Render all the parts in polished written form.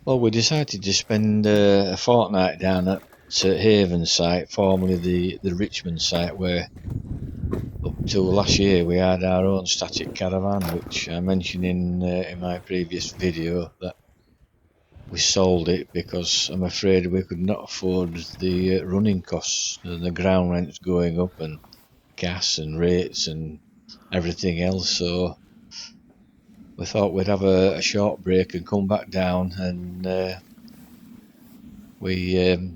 Well, we decided to spend a fortnight down at Haven site, formerly the Richmond site, where up till last year we had our own static caravan, which I mentioned in my previous video that we sold it because I'm afraid we could not afford the running costs. The ground rent's going up and gas and rates and everything else. So we thought we'd have a short break and come back down, and we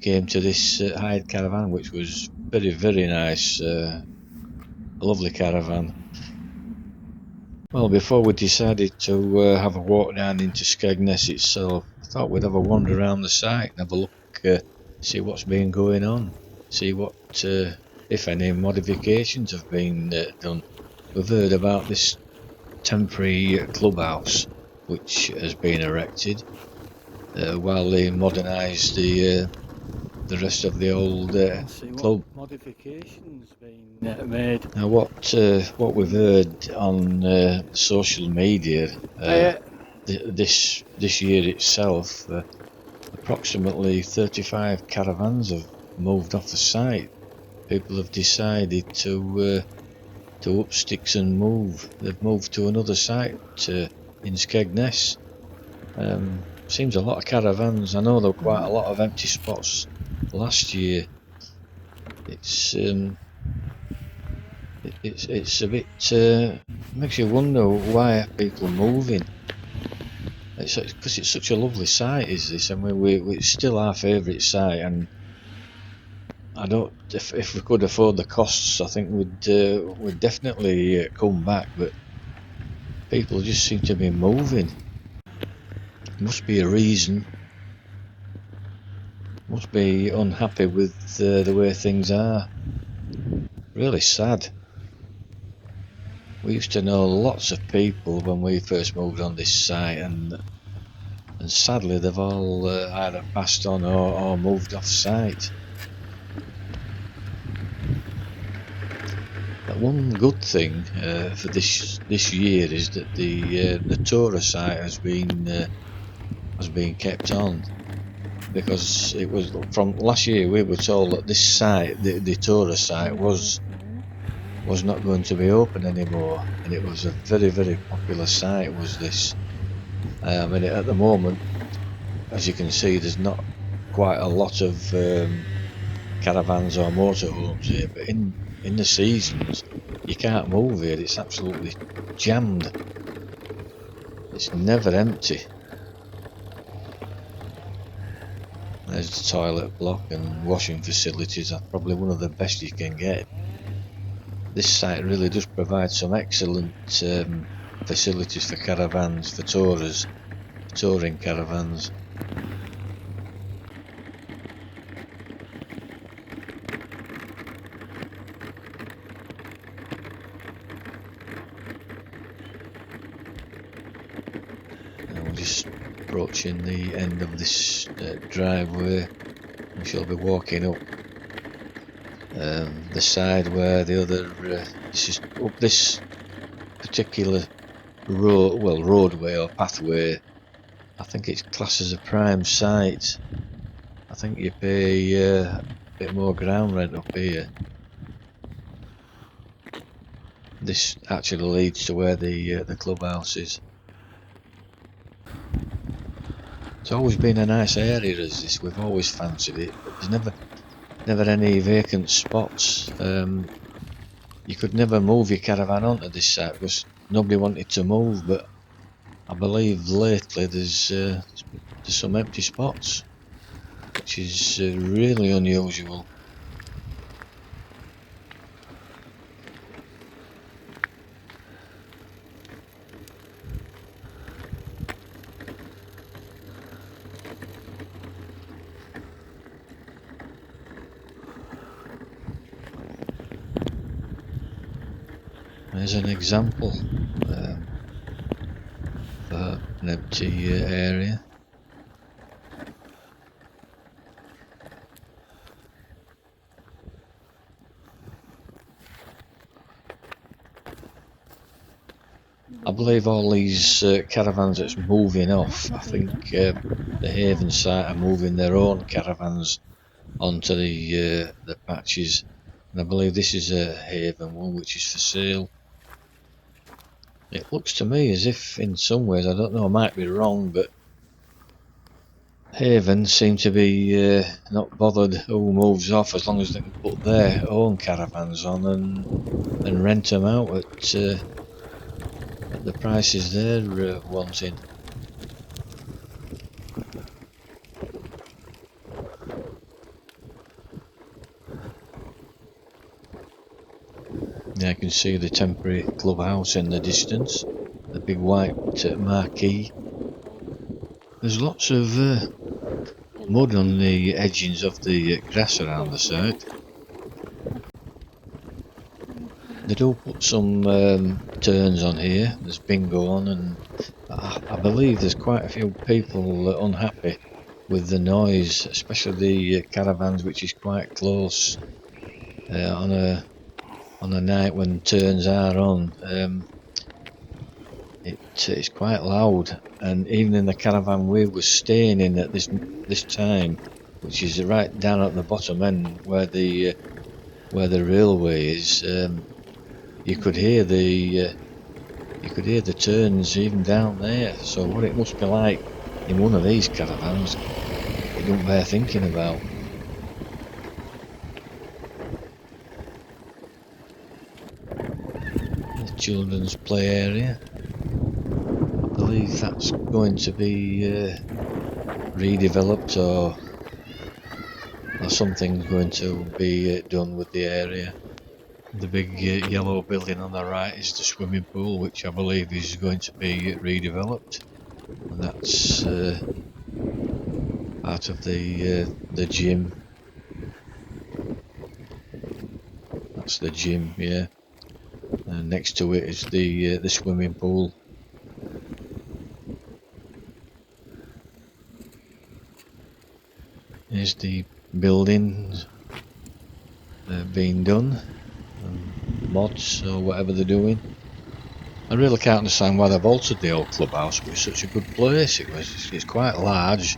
came to this hired caravan, which was very nice, a lovely caravan. Well, before we decided to have a walk down into Skegness itself, I thought we'd have a wander around the site and have a look, see what's been going on, see what, if any, modifications have been done. We've heard about this temporary clubhouse which has been erected while they modernise the rest of the old club. Modifications being made. Now, what we've heard on social media this year itself, approximately 35 caravans have moved off the site. People have decided to up sticks and move. They've moved to another site in Skegness. Seems a lot of caravans. I know there were quite a lot of empty spots last year. It's a bit makes you wonder why are people moving. It's because it's such a lovely site, is this? I mean, it's still our favourite site, and I don't. If we could afford the costs, I think we'd definitely come back. But people just seem to be moving. Must be a reason. Must be unhappy with the way things are. Really sad. We used to know lots of people when we first moved on this site, and sadly they've all either passed on or moved off site. But one good thing for this year is that the Torah site has been kept on, because it was from last year we were told that this site, the Torah site, was not going to be open anymore, and it was a very popular site. Was this? I mean, at the moment, as you can see, there's not quite a lot of caravans or motorhomes here, but in the seasons you can't move here. It's absolutely jammed. It's never empty. There's the toilet block and washing facilities are probably one of the best you can get. This site really does provide some excellent facilities for caravans, for tourers, touring caravans. And we're just approaching the end of this driveway. We shall be walking up the side where the other this is up this particular roadway or pathway. I think it's classed as a prime site. I think you pay a bit more ground rent up here. This actually leads to where the clubhouse is. It's always been a nice area as this. We've always fancied it, but there's never any vacant spots. You could never move your caravan onto this site because nobody wanted to move, but I believe lately there's some empty spots, which is really unusual. There's an example for an empty area. I believe all these caravans that's moving off, I think the Haven site are moving their own caravans onto the patches, and I believe this is a Haven one which is for sale. It looks to me as if in some ways, I don't know, I might be wrong, but Haven seem to be not bothered who moves off as long as they can put their own caravans on and rent them out at the prices they're wanting. Yeah, I can see the temporary clubhouse in the distance, the big white marquee. There's lots of mud on the edgings of the grass around the site. They do put some turns on here. There's bingo on, and I believe there's quite a few people unhappy with the noise, especially the caravans, which is quite close on a night when turns are on. It's quite loud, and even in the caravan we were staying in at this time, which is right down at the bottom end where the railway is, you could hear the turns even down there. So what it must be like in one of these caravans, it don't bear thinking about. The children's play area, I believe that's going to be redeveloped or something's going to be done with the area. The big yellow building on the right is the swimming pool, which I believe is going to be redeveloped, and that's part of the gym. That's the gym, yeah. And next to it is the swimming pool. Here's the buildings being done, mods or whatever they're doing. I really can't understand why they've altered the old clubhouse. It was such a good place. It's quite large,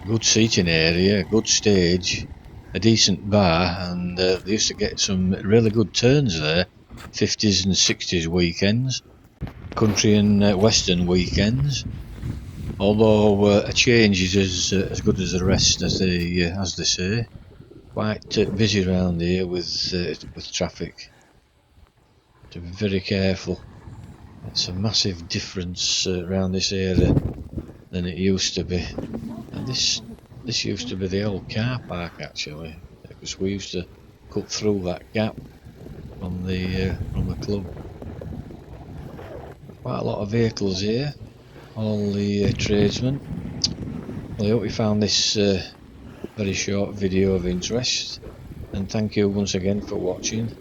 good seating area, good stage, a decent bar, and they used to get some really good turns there. 50s and 60s weekends, country and western weekends. Although a change is as good as the rest, as they say. Quite busy around here with traffic. To be very careful. It's a massive difference around this area than it used to be. And this used to be the old car park actually, because we used to cut through that gap from the club. Quite a lot of vehicles here. All the tradesmen. Well, I hope you found this very short video of interest, and thank you once again for watching.